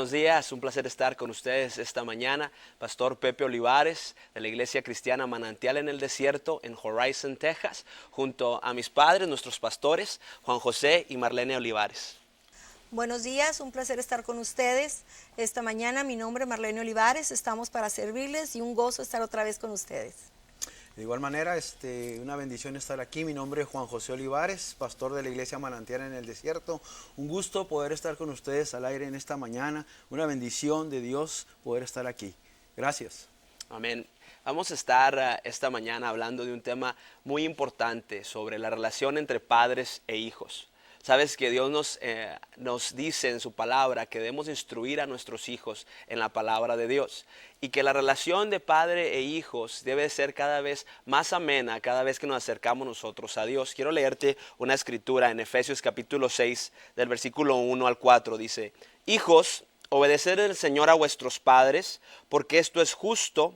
buenos días, un placer estar con ustedes esta mañana. Pastor Pepe Olivares de la Iglesia Cristiana Manantial en el Desierto en Horizon, Texas, junto a mis padres, nuestros pastores, Juan José y Marlene Olivares. Buenos días, un placer estar con ustedes esta mañana. Mi nombre es Marlene Olivares, estamos para servirles y un gozo estar otra vez con ustedes. De igual manera, una bendición estar aquí. Mi nombre es Juan José Olivares, pastor de la Iglesia Manantial en el Desierto. Un gusto poder estar con ustedes al aire en esta mañana. Una bendición de Dios poder estar aquí. Gracias. Amén. Vamos a estar esta mañana hablando de un tema muy importante sobre la relación entre padres e hijos. Sabes que Dios nos dice en su palabra que debemos instruir a nuestros hijos en la palabra de Dios y que la relación de padre e hijos debe ser cada vez más amena cada vez que nos acercamos nosotros a Dios. Quiero leerte una escritura en Efesios capítulo 6 del versículo 1 al 4. Dice: Hijos, obedeced al Señor a vuestros padres, porque esto es justo.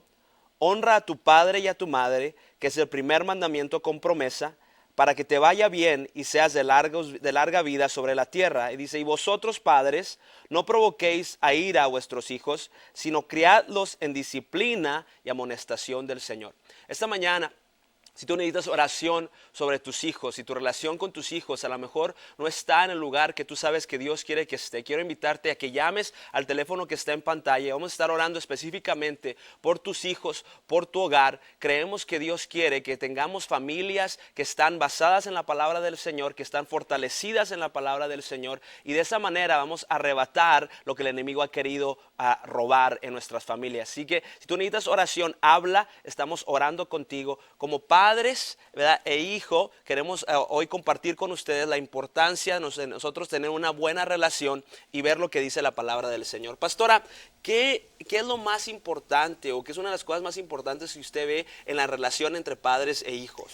Honra a tu padre y a tu madre, que es el primer mandamiento con promesa, para que te vaya bien y seas de larga vida sobre la tierra. Y dice: y vosotros, padres, no provoquéis a ira a vuestros hijos, sino criadlos en disciplina y amonestación del Señor. Esta mañana, si tú necesitas oración sobre tus hijos, si tu relación con tus hijos a lo mejor no está en el lugar que tú sabes que Dios quiere que esté, quiero invitarte a que llames al teléfono que está en pantalla. Vamos a estar orando específicamente por tus hijos, por tu hogar. Creemos que Dios quiere que tengamos familias que están basadas en la palabra del Señor, que están fortalecidas en la palabra del Señor, y de esa manera vamos a arrebatar lo que el enemigo ha querido robar en nuestras familias. Así que si tú necesitas oración, habla, estamos orando contigo. Como padres, ¿verdad?, e hijo, queremos hoy compartir con ustedes la importancia de nosotros tener una buena relación y ver lo que dice la palabra del Señor. Pastora, ¿qué es lo más importante o qué es una de las cosas más importantes que usted ve en la relación entre padres e hijos?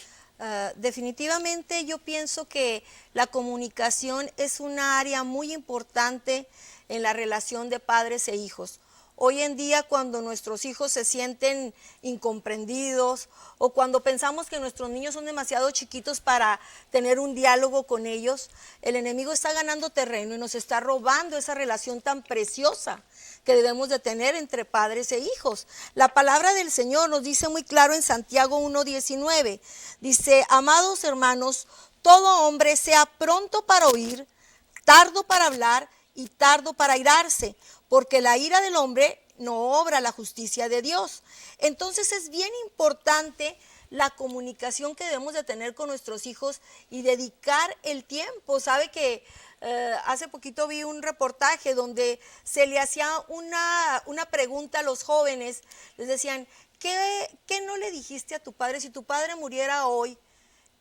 Definitivamente yo pienso que la comunicación es una área muy importante en la relación de padres e hijos. Hoy en día, cuando nuestros hijos se sienten incomprendidos o cuando pensamos que nuestros niños son demasiado chiquitos para tener un diálogo con ellos, el enemigo está ganando terreno y nos está robando esa relación tan preciosa que debemos de tener entre padres e hijos. La palabra del Señor nos dice muy claro en Santiago 1:19, dice: amados hermanos, todo hombre sea pronto para oír, tardo para hablar y tardo para airarse, porque la ira del hombre no obra la justicia de Dios. Entonces es bien importante la comunicación que debemos de tener con nuestros hijos y dedicar el tiempo. Sabe que hace poquito vi un reportaje donde se le hacía una pregunta a los jóvenes. Les decían: ¿qué no le dijiste a tu padre? Si tu padre muriera hoy,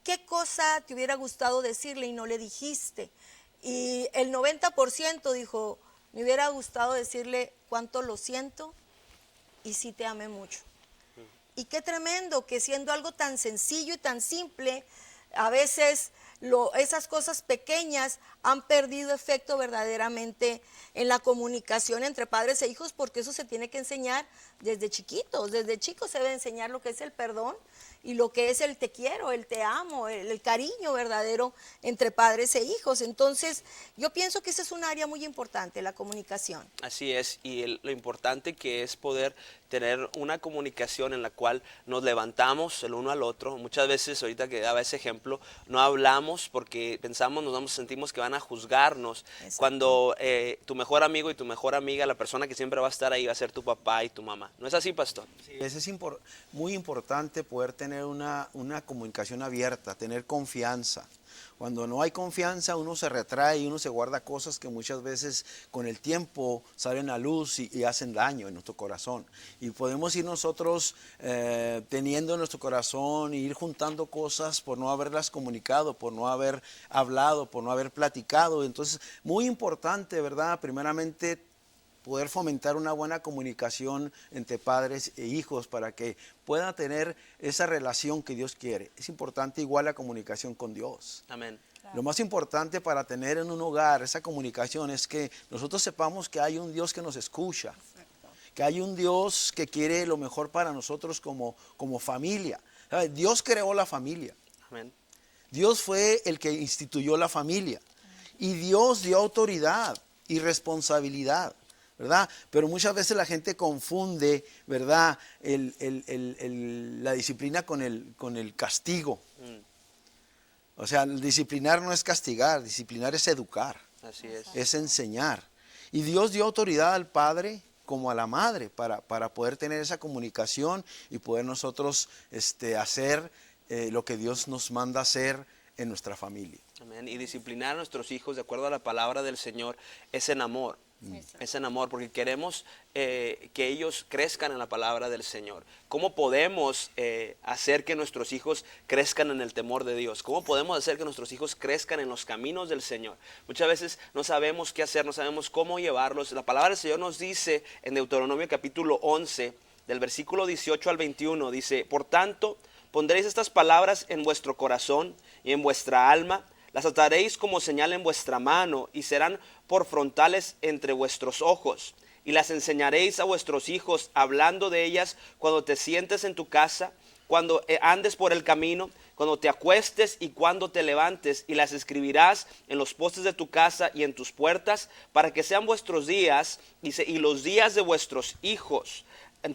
¿qué cosa te hubiera gustado decirle y no le dijiste? Y el 90% dijo: me hubiera gustado decirle cuánto lo siento y sí te amé mucho. Y qué tremendo que siendo algo tan sencillo y tan simple, a veces esas cosas pequeñas han perdido efecto verdaderamente en la comunicación entre padres e hijos, porque eso se tiene que enseñar desde chiquitos. Desde chicos se debe enseñar lo que es el perdón y lo que es el te quiero, el te amo, el cariño verdadero entre padres e hijos. Entonces, yo pienso que esa es un área muy importante, la comunicación. Así es, y lo importante que es poder tener una comunicación en la cual nos levantamos el uno al otro. Muchas veces, ahorita que daba ese ejemplo, no hablamos porque pensamos, sentimos que van a juzgarnos. Exacto. Cuando tu mejor amigo y tu mejor amiga, la persona que siempre va a estar ahí, va a ser tu papá y tu mamá. ¿No es así, pastor? Sí, es muy importante poder tener una comunicación abierta, tener confianza. Cuando no hay confianza, uno se retrae y uno se guarda cosas que muchas veces con el tiempo salen a luz y hacen daño en nuestro corazón. Y podemos ir nosotros teniendo en nuestro corazón e ir juntando cosas por no haberlas comunicado, por no haber hablado, por no haber platicado. Entonces, muy importante, ¿verdad? Primeramente, poder fomentar una buena comunicación entre padres e hijos para que puedan tener esa relación que Dios quiere. Es importante igual la comunicación con Dios. Amén. Claro. Lo más importante para tener en un hogar esa comunicación es que nosotros sepamos que hay un Dios que nos escucha, que hay un Dios que quiere lo mejor para nosotros como familia. ¿Sabe? Dios creó la familia. Amén. Dios fue el que instituyó la familia y Dios dio autoridad y responsabilidad. ¿verdad? Pero muchas veces la gente confunde, ¿verdad? La disciplina con el castigo. O sea, el disciplinar no es castigar, disciplinar es educar. Así es enseñar. Y Dios dio autoridad al padre como a la madre para poder tener esa comunicación y poder nosotros hacer lo que Dios nos manda hacer en nuestra familia. Amén. Y disciplinar a nuestros hijos de acuerdo a la palabra del Señor es en amor. Es en amor, porque queremos que ellos crezcan en la palabra del Señor. ¿Cómo podemos hacer que nuestros hijos crezcan en el temor de Dios? ¿Cómo podemos hacer que nuestros hijos crezcan en los caminos del Señor? Muchas veces no sabemos qué hacer, no sabemos cómo llevarlos. La palabra del Señor nos dice en Deuteronomio capítulo 11, del versículo 18 al 21, dice: por tanto, pondréis estas palabras en vuestro corazón y en vuestra alma, las ataréis como señal en vuestra mano y serán por frontales entre vuestros ojos. Y las enseñaréis a vuestros hijos, hablando de ellas cuando te sientes en tu casa, cuando andes por el camino, cuando te acuestes y cuando te levantes. Y las escribirás en los postes de tu casa y en tus puertas, para que sean vuestros días, dice, y los días de vuestros hijos,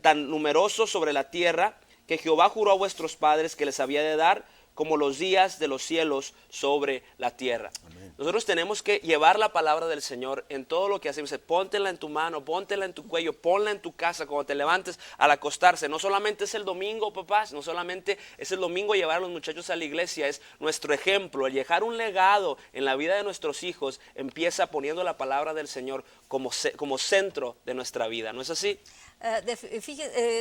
tan numerosos sobre la tierra, que Jehová juró a vuestros padres que les había de dar, como los días de los cielos sobre la tierra. Amén. Nosotros tenemos que llevar la palabra del Señor en todo lo que hacemos. Póntela en tu mano, póntela en tu cuello, ponla en tu casa cuando te levantes al acostarse. No solamente es el domingo, papás, no solamente es el domingo llevar a los muchachos a la iglesia, es nuestro ejemplo. El dejar un legado en la vida de nuestros hijos empieza poniendo la palabra del Señor como centro de nuestra vida. ¿No es así?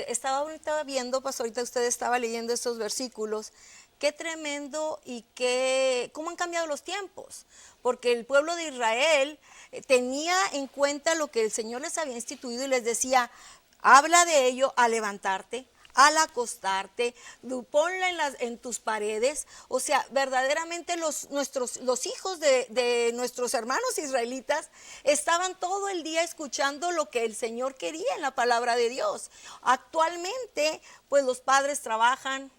Estaba viendo, pues ahorita usted estaba leyendo estos versículos. Qué tremendo y cómo han cambiado los tiempos, porque el pueblo de Israel tenía en cuenta lo que el Señor les había instituido y les decía: habla de ello al levantarte, al acostarte, ponla en tus paredes. O sea, verdaderamente los hijos de nuestros hermanos israelitas estaban todo el día escuchando lo que el Señor quería en la palabra de Dios. Actualmente, pues los padres trabajan,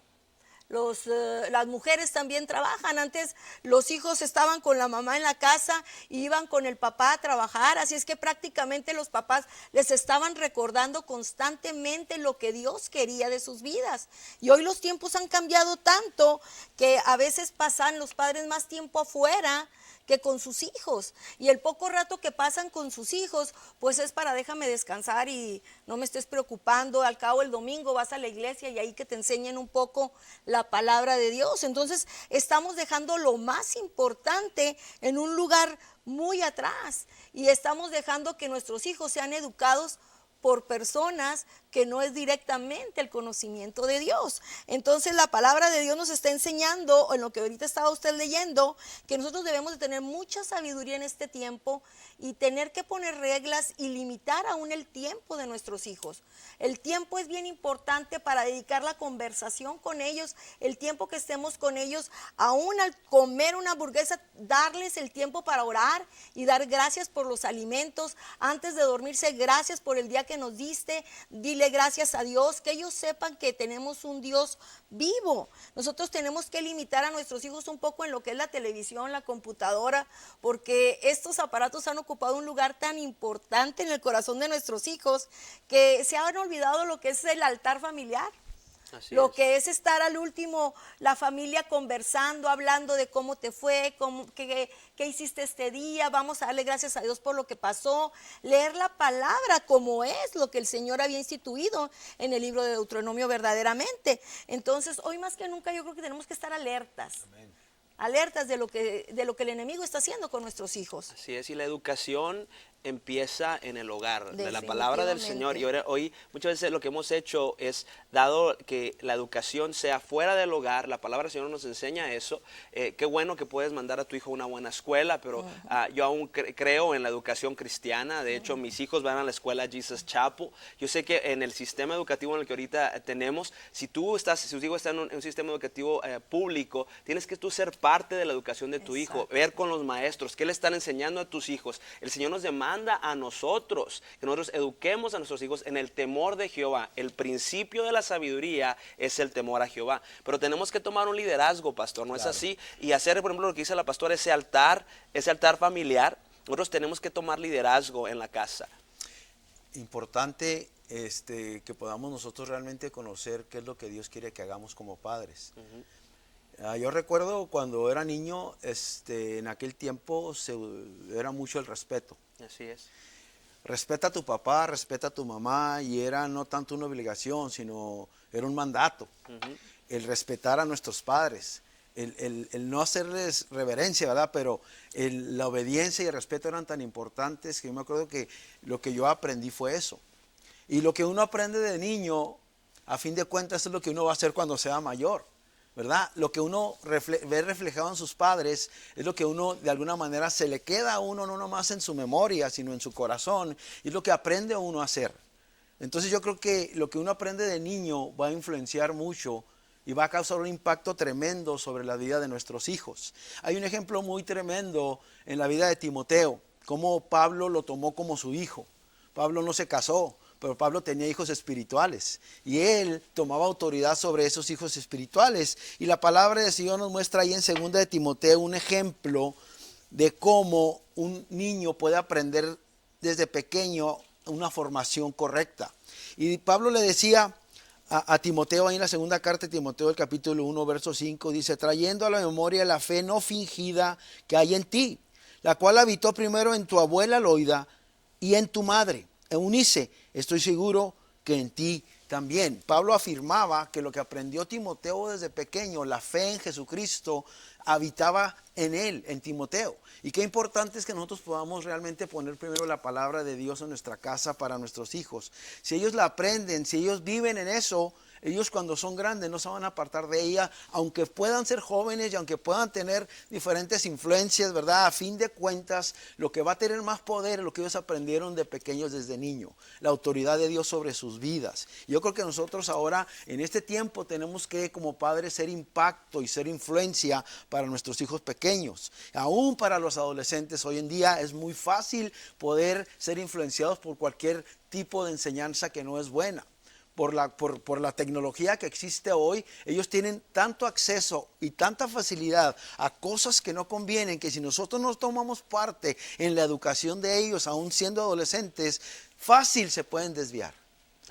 las mujeres también trabajan. Antes los hijos estaban con la mamá en la casa y iban con el papá a trabajar, así es que prácticamente los papás les estaban recordando constantemente lo que Dios quería de sus vidas. Y hoy los tiempos han cambiado tanto que a veces pasan los padres más tiempo afuera que con sus hijos, y el poco rato que pasan con sus hijos pues es para déjame descansar y no me estés preocupando, al cabo el domingo vas a la iglesia y ahí que te enseñen un poco la palabra de Dios. Entonces estamos dejando lo más importante en un lugar muy atrás y estamos dejando que nuestros hijos sean educados por personas que no es directamente el conocimiento de Dios. Entonces la palabra de Dios nos está enseñando, en lo que ahorita estaba usted leyendo, que nosotros debemos de tener mucha sabiduría en este tiempo y tener que poner reglas y limitar aún el tiempo de nuestros hijos. El tiempo es bien importante para dedicar la conversación con ellos, el tiempo que estemos con ellos, aún al comer una hamburguesa, darles el tiempo para orar y dar gracias por los alimentos. Antes de dormirse, gracias por el día que nos diste, dile gracias a Dios, que ellos sepan que tenemos un Dios vivo. Nosotros tenemos que limitar a nuestros hijos un poco en lo que es la televisión, la computadora, porque estos aparatos han ocupado un lugar tan importante en el corazón de nuestros hijos que se han olvidado lo que es el altar familiar. Lo que es estar al último, la familia conversando, hablando de cómo te fue, qué hiciste este día, vamos a darle gracias a Dios por lo que pasó, leer la palabra como es lo que el Señor había instituido en el libro de Deuteronomio verdaderamente. Entonces, hoy más que nunca yo creo que tenemos que estar alertas. Amén. Alertas de lo que el enemigo está haciendo con nuestros hijos. Así es, y la educación empieza en el hogar, de la palabra del Señor. Y hoy muchas veces lo que hemos hecho es, dado que la educación sea fuera del hogar, la palabra del Señor nos enseña eso. Qué bueno que puedes mandar a tu hijo a una buena escuela, pero yo aún creo en la educación cristiana. De hecho, mis hijos van a la escuela Jesus Chapel. Yo sé que en el sistema educativo en el que ahorita tenemos, si tus hijos están en un sistema educativo público, tienes que tú ser parte de la educación de tu hijo, ver con los maestros, qué le están enseñando a tus hijos. El Señor nos demanda a nosotros, que nosotros eduquemos a nuestros hijos en el temor de Jehová. El principio de la sabiduría es el temor a Jehová. Pero tenemos que tomar un liderazgo, pastor, ¿no es así? Y hacer, por ejemplo, lo que dice la pastora, ese altar familiar. Nosotros tenemos que tomar liderazgo en la casa. importante que podamos nosotros realmente conocer qué es lo que Dios quiere que hagamos como padres. Yo recuerdo cuando era niño, en aquel tiempo era mucho el respeto. Así es. Respeta a tu papá, respeta a tu mamá, y era no tanto una obligación, sino era un mandato. El respetar a nuestros padres, el no hacerles reverencia, ¿verdad? Pero la obediencia y el respeto eran tan importantes que yo me acuerdo que lo que yo aprendí fue eso. Y lo que uno aprende de niño, a fin de cuentas, es lo que uno va a hacer cuando sea mayor, ¿verdad? Lo que uno ve reflejado en sus padres es lo que uno, de alguna manera, se le queda a uno, no nomás en su memoria, sino en su corazón, y es lo que aprende uno a hacer. Entonces yo creo que lo que uno aprende de niño va a influenciar mucho y va a causar un impacto tremendo sobre la vida de nuestros hijos. Hay un ejemplo muy tremendo en la vida de Timoteo, cómo Pablo lo tomó como su hijo. Pablo no se casó, pero Pablo tenía hijos espirituales y él tomaba autoridad sobre esos hijos espirituales. Y la palabra del Señor nos muestra ahí en 2 de Timoteo un ejemplo de cómo un niño puede aprender desde pequeño una formación correcta. Y Pablo le decía a Timoteo, ahí en la segunda carta de Timoteo, el capítulo 1, verso 5, dice: trayendo a la memoria la fe no fingida que hay en ti, la cual habitó primero en tu abuela Loida y en tu madre Eunice, estoy seguro que en ti también. Pablo afirmaba que lo que aprendió Timoteo desde pequeño, la fe en Jesucristo, habitaba en él, en Timoteo. Y qué importante es que nosotros podamos realmente poner primero la palabra de Dios en nuestra casa para nuestros hijos. Si ellos la aprenden, si ellos viven en eso, ellos cuando son grandes no se van a apartar de ella, aunque puedan ser jóvenes y aunque puedan tener diferentes influencias, ¿verdad? A fin de cuentas, lo que va a tener más poder es lo que ellos aprendieron de pequeños desde niño, la autoridad de Dios sobre sus vidas. Yo creo que nosotros ahora, en este tiempo, tenemos que como padres ser impacto y ser influencia para nuestros hijos pequeños. Aún para los adolescentes hoy en día es muy fácil poder ser influenciados por cualquier tipo de enseñanza que no es buena. Por la tecnología que existe hoy, ellos tienen tanto acceso y tanta facilidad a cosas que no convienen, que si nosotros no tomamos parte en la educación de ellos, aún siendo adolescentes, fácil se pueden desviar.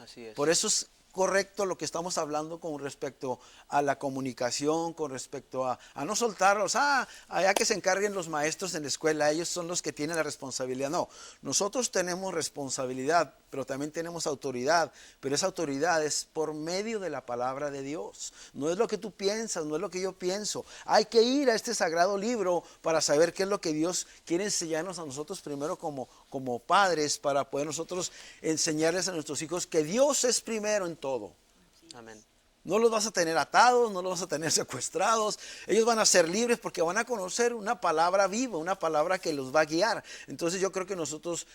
Así es. Por eso es correcto lo que estamos hablando con respecto a la comunicación, con respecto a no soltarlos, allá que se encarguen los maestros en la escuela, ellos son los que tienen la responsabilidad. No, nosotros tenemos responsabilidad, pero también tenemos autoridad, pero esa autoridad es por medio de la palabra de Dios. No es lo que tú piensas, no es lo que yo pienso. Hay que ir a este sagrado libro para saber qué es lo que Dios quiere enseñarnos a nosotros primero como padres, para poder nosotros enseñarles a nuestros hijos que Dios es primero en todo. Amén. No los vas a tener atados, no los vas a tener secuestrados. Ellos van a ser libres porque van a conocer una palabra viva, una palabra que los va a guiar. Entonces yo creo que nosotros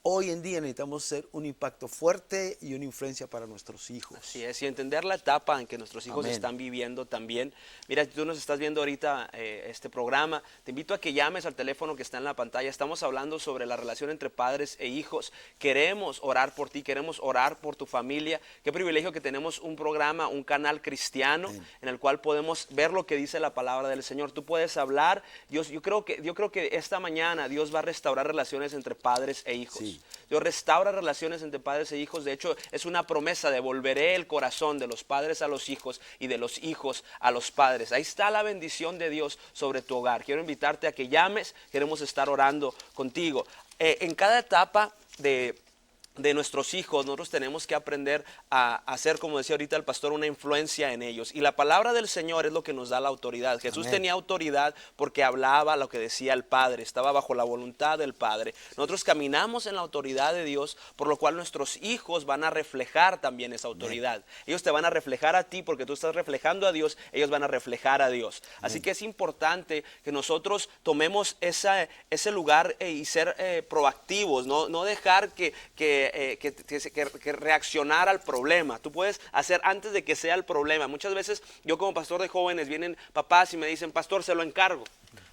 hoy en día necesitamos ser un impacto fuerte y una influencia para nuestros hijos. Así es, y entender la etapa en que nuestros hijos Amén. están viviendo también. Mira, tú nos estás viendo ahorita este programa, te invito a que llames al teléfono que está en la pantalla. Estamos hablando sobre la relación entre padres e hijos. Queremos orar por ti, queremos orar por tu familia. Qué privilegio que tenemos un programa, un canal cristiano, Amén, en el cual podemos ver lo que dice la palabra del Señor. Tú puedes hablar. Yo creo que esta mañana Dios va a restaurar relaciones entre padres e hijos. Sí. Dios restaura relaciones entre padres e hijos. De hecho, es una promesa: devolveré el corazón de los padres a los hijos y de los hijos a los padres. Ahí está la bendición de Dios sobre tu hogar. Quiero invitarte a que llames. Queremos estar orando contigo. En cada etapa de nuestros hijos, nosotros tenemos que aprender a hacer, como decía ahorita el pastor, una influencia en ellos. Y la palabra del Señor es lo que nos da la autoridad. Jesús Amén. tenía autoridad porque hablaba lo que decía el Padre, estaba bajo la voluntad del Padre. Nosotros caminamos en la autoridad de Dios, por lo cual nuestros hijos van a reflejar también esa autoridad. Amén. Ellos te van a reflejar a ti porque tú estás reflejando a Dios, ellos van a reflejar a Dios. Amén. Así que es importante que nosotros tomemos ese lugar y ser proactivos, no dejar que reaccionar al problema. Tú puedes hacer antes de que sea el problema. Muchas veces yo como pastor de jóvenes vienen papás y me dicen: pastor, se lo encargo.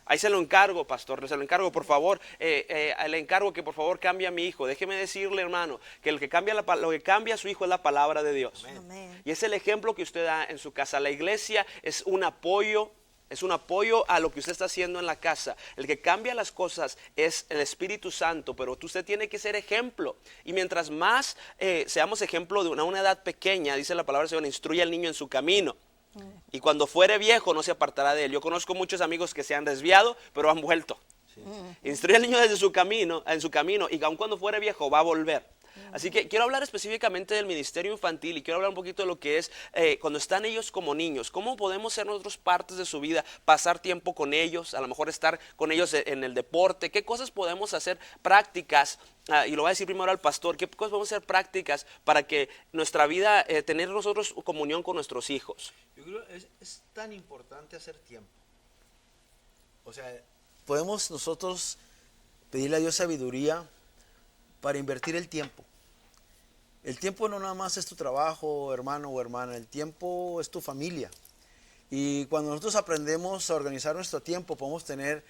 Ahí se lo encargo, pastor, se lo encargo, por favor, le encargo que por favor cambie a mi hijo. Déjeme decirle, hermano, que lo que cambia a su hijo es la palabra de Dios. Amén. Y es el ejemplo que usted da en su casa. La iglesia es un apoyo Es un apoyo a lo que usted está haciendo en la casa. El que cambia las cosas es el Espíritu Santo, pero usted tiene que ser ejemplo. Y mientras más seamos ejemplo de una edad pequeña, dice la palabra del Señor, instruye al niño en su camino. Y cuando fuere viejo no se apartará de él. Yo conozco muchos amigos que se han desviado, pero han vuelto. Instruye al niño desde su camino, en su camino, y aun cuando fuere viejo va a volver. Así que quiero hablar específicamente del ministerio infantil y quiero hablar un poquito de lo que es cuando están ellos como niños. ¿Cómo podemos ser nosotros partes de su vida? Pasar tiempo con ellos, a lo mejor estar con ellos en el deporte. ¿Qué cosas podemos hacer prácticas? Y lo voy a decir primero al pastor. ¿Qué cosas podemos hacer prácticas para que nuestra vida, tener nosotros comunión con nuestros hijos? Yo creo que es tan importante hacer tiempo. O sea, podemos nosotros pedirle a Dios sabiduría para invertir el tiempo. El tiempo no nada más es tu trabajo, hermano o hermana, el tiempo es tu familia. Y cuando nosotros aprendemos a organizar nuestro tiempo, podemos tener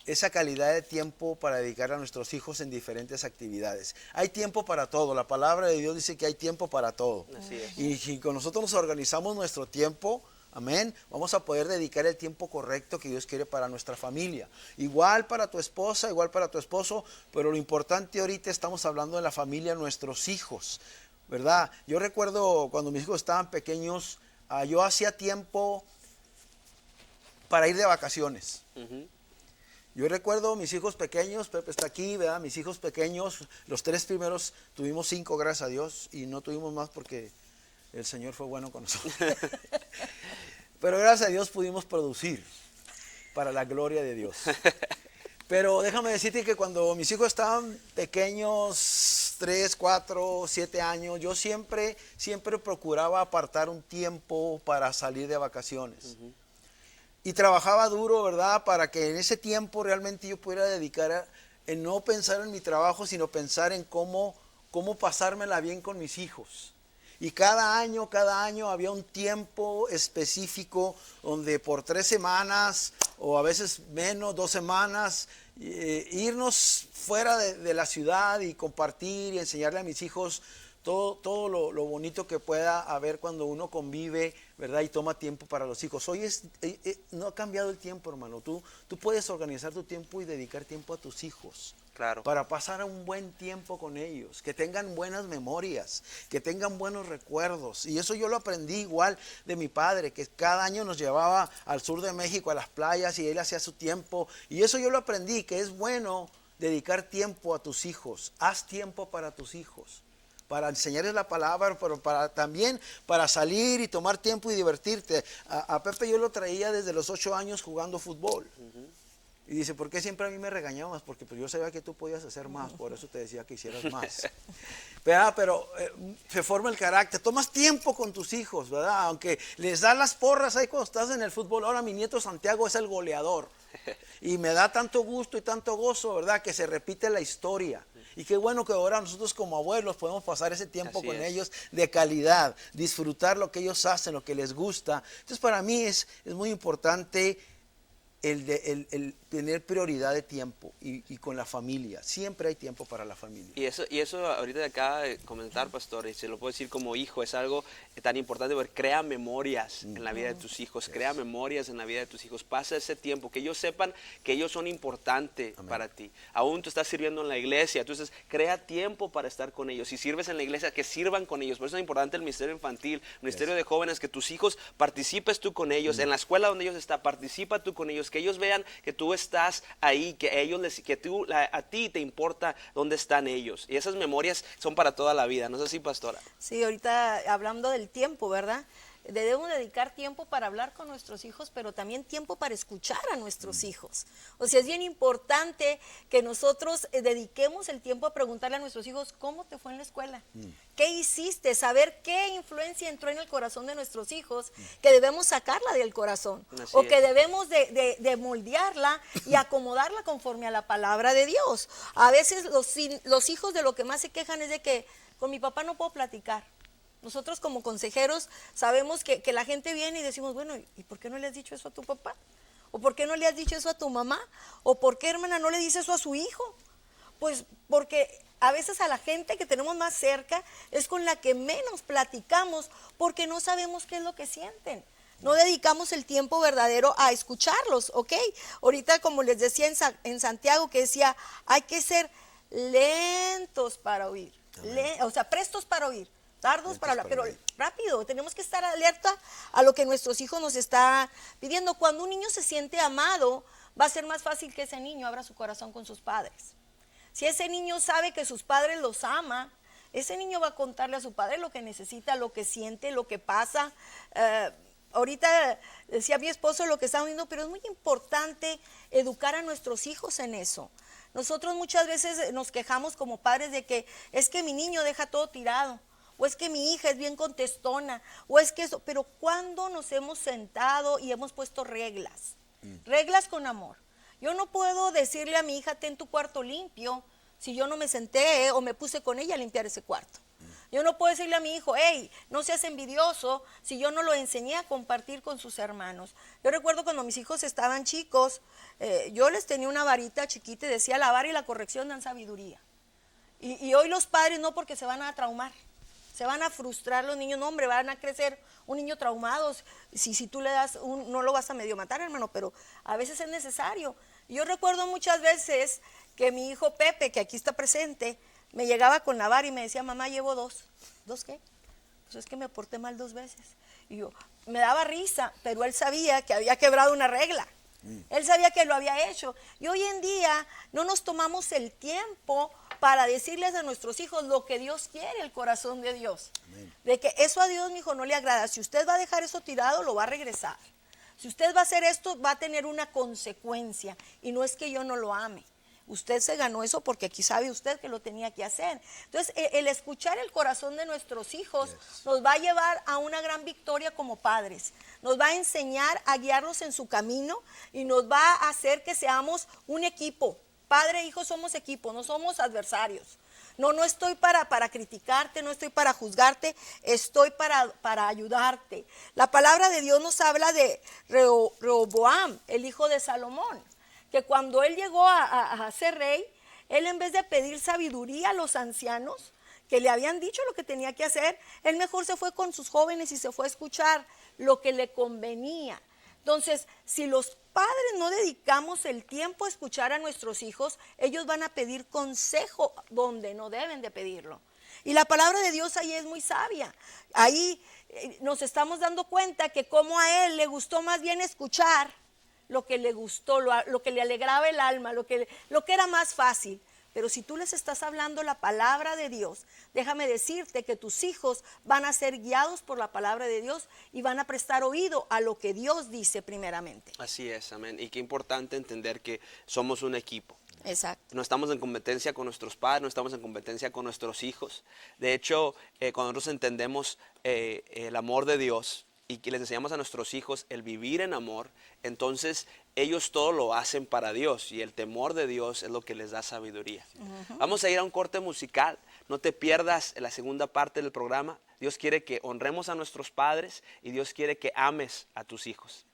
esa calidad de tiempo para dedicar a nuestros hijos en diferentes actividades. Hay tiempo para todo, la palabra de Dios dice que hay tiempo para todo. Así es. Y si con nosotros nos organizamos nuestro tiempo, amén, vamos a poder dedicar el tiempo correcto que Dios quiere para nuestra familia. Igual para tu esposa, igual para tu esposo, pero lo importante ahorita estamos hablando de la familia, nuestros hijos, ¿verdad? Yo recuerdo cuando mis hijos estaban pequeños, yo hacía tiempo para ir de vacaciones. Yo recuerdo mis hijos pequeños, Pepe está aquí, ¿verdad? Mis hijos pequeños, los 3 primeros, tuvimos 5, gracias a Dios, y no tuvimos más porque el Señor fue bueno con nosotros. Pero gracias a Dios pudimos producir para la gloria de Dios. Pero déjame decirte que cuando mis hijos estaban pequeños, 3, 4, 7 años, yo siempre procuraba apartar un tiempo para salir de vacaciones. Y trabajaba duro, ¿verdad? Para que en ese tiempo realmente yo pudiera dedicar en no pensar en mi trabajo, sino pensar en cómo pasármela bien con mis hijos. Y cada año había un tiempo específico donde por 3 semanas o a veces menos, 2 semanas, irnos fuera de la ciudad y compartir y enseñarle a mis hijos todo lo bonito que pueda haber cuando uno convive, ¿verdad? Y toma tiempo para los hijos. Hoy no ha cambiado el tiempo, hermano. Tú puedes organizar tu tiempo y dedicar tiempo a tus hijos. Claro. Para pasar un buen tiempo con ellos, que tengan buenas memorias, que tengan buenos recuerdos. Y eso yo lo aprendí igual de mi padre, que cada año nos llevaba al sur de México a las playas y él hacía su tiempo. Y eso yo lo aprendí, que es bueno dedicar tiempo a tus hijos. Haz tiempo para tus hijos, para enseñarles la palabra, pero también para salir y tomar tiempo y divertirte. A Pepe yo lo traía desde los 8 años jugando fútbol. Y dice, ¿por qué siempre a mí me regañabas? Porque pues, yo sabía que tú podías hacer más, por eso te decía que hicieras más. Pero se forma el carácter. Tomas tiempo con tus hijos, ¿verdad? Aunque les das las porras ahí cuando estás en el fútbol. Ahora mi nieto Santiago es el goleador. Y me da tanto gusto y tanto gozo, ¿verdad? Que se repite la historia. Y qué bueno que ahora nosotros como abuelos podemos pasar ese tiempo con ellos de calidad, disfrutar lo que ellos hacen, lo que les gusta. Entonces para mí es muy importante el tener prioridad de tiempo y con la familia. Siempre hay tiempo para la familia. Y eso ahorita acaba de comentar, pastor, y se lo puedo decir como hijo, es algo tan importante, porque crea memorias en la vida de tus hijos, crea memorias en la vida de tus hijos, pasa ese tiempo, que ellos sepan que ellos son importantes para ti. Aún tú estás sirviendo en la iglesia, entonces crea tiempo para estar con ellos. Si sirves en la iglesia, que sirvan con ellos. Por eso es importante el ministerio infantil, el ministerio de jóvenes, que tus hijos participes tú con ellos, en la escuela donde ellos están, participa tú con ellos, que ellos vean que tú estás ahí, que a ti te importa dónde están ellos. Y esas memorias son para toda la vida, ¿no es así, pastora? Sí, ahorita hablando del tiempo, ¿verdad? Debemos dedicar tiempo para hablar con nuestros hijos, pero también tiempo para escuchar a nuestros hijos. O sea, es bien importante que nosotros dediquemos el tiempo a preguntarle a nuestros hijos, ¿cómo te fue en la escuela? ¿Qué hiciste? Saber qué influencia entró en el corazón de nuestros hijos, que debemos sacarla del corazón. Así que es. debemos de moldearla y acomodarla conforme a la palabra de Dios. A veces los hijos de lo que más se quejan es de que con mi papá no puedo platicar. Nosotros como consejeros sabemos que la gente viene y decimos, bueno, ¿y por qué no le has dicho eso a tu papá? ¿O por qué no le has dicho eso a tu mamá? ¿O por qué, hermana, no le dice eso a su hijo? Pues porque a veces a la gente que tenemos más cerca es con la que menos platicamos porque no sabemos qué es lo que sienten. no dedicamos el tiempo verdadero a escucharlos, ¿ok? Ahorita, como les decía en Santiago, que decía, hay que ser lentos para oír, o sea, prestos para oír, tardos para hablar, pero rápido, tenemos que estar alerta a lo que nuestros hijos nos están pidiendo. Cuando un niño se siente amado, va a ser más fácil que ese niño abra su corazón con sus padres. Si ese niño sabe que sus padres los aman, ese niño va a contarle a su padre lo que necesita, lo que siente, lo que pasa. Ahorita decía mi esposo lo que estamos viendo, pero es muy importante educar a nuestros hijos en eso. Nosotros muchas veces nos quejamos como padres de que es que mi niño deja todo tirado, o es que mi hija es bien contestona, o es que eso, pero ¿cuándo nos hemos sentado y hemos puesto reglas? Reglas con amor. Yo no puedo decirle a mi hija, ten tu cuarto limpio, si yo no me senté o me puse con ella a limpiar ese cuarto. Yo no puedo decirle a mi hijo, hey, no seas envidioso, si yo no lo enseñé a compartir con sus hermanos. Yo recuerdo cuando mis hijos estaban chicos, yo les tenía una varita chiquita y decía, la vara y la corrección dan sabiduría. Y hoy los padres no, porque se van a traumar, se van a frustrar los niños, no, hombre, van a crecer un niño traumado. Si tú le das, no lo vas a medio matar, hermano, pero a veces es necesario. Yo recuerdo muchas veces que mi hijo Pepe, que aquí está presente, me llegaba con la vara y me decía, mamá, llevo dos. ¿Dos qué? Pues es que me porté mal 2 veces. Y yo, me daba risa, pero él sabía que había quebrado una regla. Él sabía que lo había hecho. Y hoy en día no nos tomamos el tiempo para decirles a nuestros hijos lo que Dios quiere, el corazón de Dios. Amén. De que eso a Dios, mi hijo, no le agrada. Si usted va a dejar eso tirado, lo va a regresar. Si usted va a hacer esto, va a tener una consecuencia. Y no es que yo no lo ame. Usted se ganó eso porque aquí sabe usted que lo tenía que hacer. Entonces, el escuchar el corazón de nuestros hijos nos va a llevar a una gran victoria como padres. Nos va a enseñar a guiarlos en su camino y nos va a hacer que seamos un equipo. Padre e hijo somos equipo, no somos adversarios. No estoy para criticarte, no estoy para juzgarte, estoy para ayudarte. La palabra de Dios nos habla de Rehoboam, el hijo de Salomón, que cuando él llegó a ser rey, él, en vez de pedir sabiduría a los ancianos que le habían dicho lo que tenía que hacer, él mejor se fue con sus jóvenes y se fue a escuchar lo que le convenía. Entonces, si los padres no dedicamos el tiempo a escuchar a nuestros hijos, ellos van a pedir consejo donde no deben de pedirlo. Y la palabra de Dios ahí es muy sabia. Ahí nos estamos dando cuenta que como a él le gustó más bien escuchar lo que le gustó, lo que le alegraba el alma, lo que era más fácil. Pero si tú les estás hablando la palabra de Dios, déjame decirte que tus hijos van a ser guiados por la palabra de Dios y van a prestar oído a lo que Dios dice primeramente. Así es, amén. Y qué importante entender que somos un equipo. Exacto. No estamos en competencia con nuestros padres, no estamos en competencia con nuestros hijos. De hecho, cuando nosotros entendemos el amor de Dios y que les enseñamos a nuestros hijos el vivir en amor, entonces ellos todo lo hacen para Dios y el temor de Dios es lo que les da sabiduría. Vamos a ir a un corte musical. No te pierdas la segunda parte del programa. Dios quiere que honremos a nuestros padres y Dios quiere que ames a tus hijos.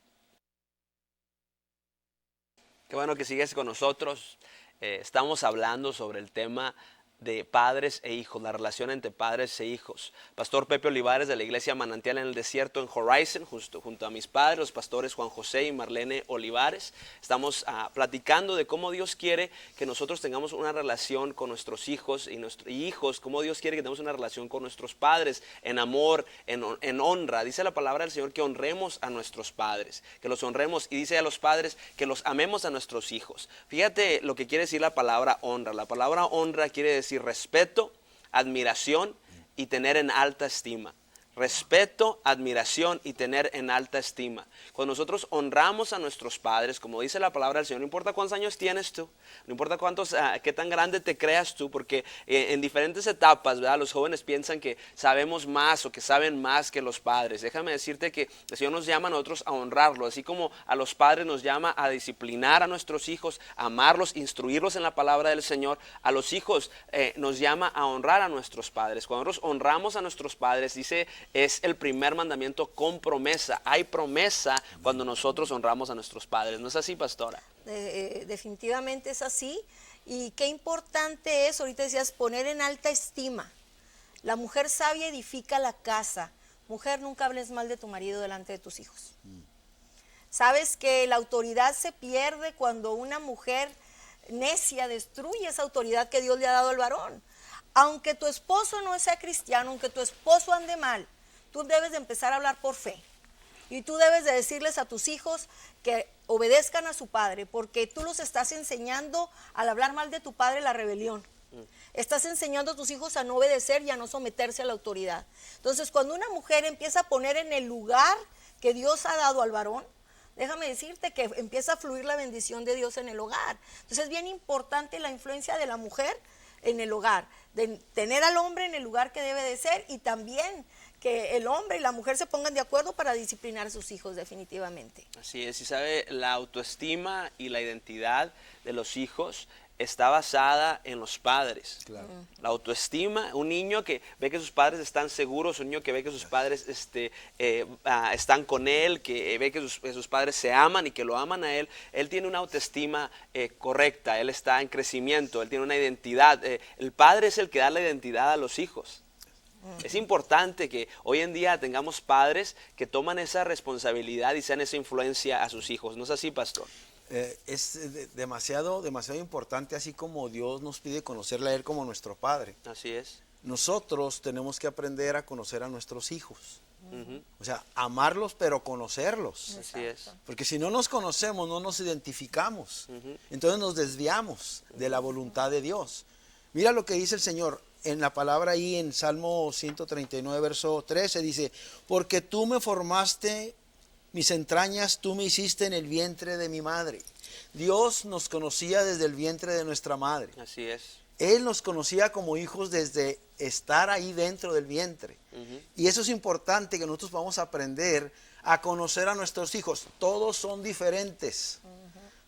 Qué bueno que sigues con nosotros. Estamos hablando sobre el tema de padres e hijos, la relación entre padres e hijos. Pastor Pepe Olivares de la Iglesia Manantial en el Desierto en Horizon, junto a mis padres, los pastores Juan José y Marlene Olivares. Estamos platicando de cómo Dios quiere que nosotros tengamos una relación con nuestros hijos y hijos, cómo Dios quiere que tengamos una relación con nuestros padres en amor, en honra. Dice la palabra del Señor que honremos a nuestros padres, que los honremos, y dice a los padres que los amemos a nuestros hijos. Fíjate lo que quiere decir la palabra honra. La palabra honra quiere decir respeto, admiración y tener en alta estima. Respeto, admiración y tener en alta estima. Cuando nosotros honramos a nuestros padres, como dice la palabra del Señor, no importa cuántos años tienes tú, no importa qué tan grande te creas tú, porque en diferentes etapas, ¿verdad? Los jóvenes piensan que sabemos más o que saben más que los padres. Déjame decirte que el Señor nos llama a nosotros a honrarlo, así como a los padres nos llama a disciplinar a nuestros hijos, a amarlos, instruirlos en la palabra del Señor. A los hijos nos llama a honrar a nuestros padres. Cuando nosotros honramos a nuestros padres, dice, es el primer mandamiento con promesa. Hay promesa cuando nosotros honramos a nuestros padres. ¿No es así, pastora? Definitivamente es así. Y qué importante es, ahorita decías, poner en alta estima. La mujer sabia edifica la casa, mujer, nunca hables mal de tu marido delante de tus hijos. Sabes que la autoridad se pierde cuando una mujer necia destruye esa autoridad que Dios le ha dado al varón. Aunque tu esposo no sea cristiano, aunque tu esposo ande mal, tú debes de empezar a hablar por fe. Y tú debes de decirles a tus hijos que obedezcan a su padre, porque tú los estás enseñando al hablar mal de tu padre la rebelión. Estás enseñando a tus hijos a no obedecer y a no someterse a la autoridad. Entonces, cuando una mujer empieza a poner en el lugar que Dios ha dado al varón, déjame decirte que empieza a fluir la bendición de Dios en el hogar. Entonces, es bien importante la influencia de la mujer en el hogar, de tener al hombre en el lugar que debe de ser, y también que el hombre y la mujer se pongan de acuerdo para disciplinar a sus hijos definitivamente. Así es, y sabe, la autoestima y la identidad de los hijos está basada en los padres. Claro. La autoestima, un niño que ve que sus padres están seguros, un niño que ve que sus padres están con él, que ve que sus padres se aman y que lo aman a él tiene una autoestima correcta, él está en crecimiento, él tiene una identidad. El padre es el que da la identidad a los hijos. Es importante que hoy en día tengamos padres que toman esa responsabilidad y sean esa influencia a sus hijos. ¿No es así, pastor? Demasiado importante, así como Dios nos pide conocerle a Él como nuestro Padre. Así es. Nosotros tenemos que aprender a conocer a nuestros hijos. Ujú. O sea, amarlos, pero conocerlos. Así es. Porque si no nos conocemos, no nos identificamos. Ujú. Entonces nos desviamos de la voluntad de Dios. Mira lo que dice el Señor en la palabra ahí en Salmo 139, verso 13. Dice, porque tú me formaste mis entrañas, tú me hiciste en el vientre de mi madre. Dios nos conocía desde el vientre de nuestra madre. Así es. Él nos conocía como hijos desde estar ahí dentro del vientre. Ujú. Y eso es importante, que nosotros vamos a aprender a conocer a nuestros hijos. Todos son diferentes.